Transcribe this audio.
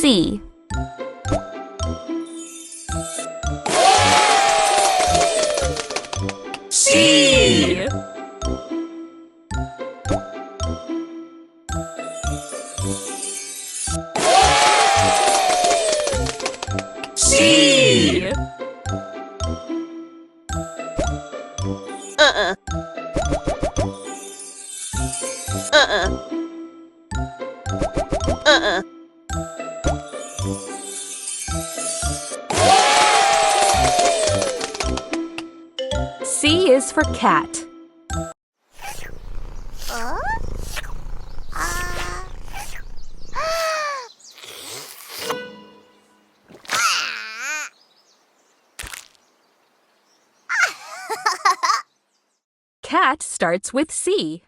C. C. C. C is for cat. Cat starts with C.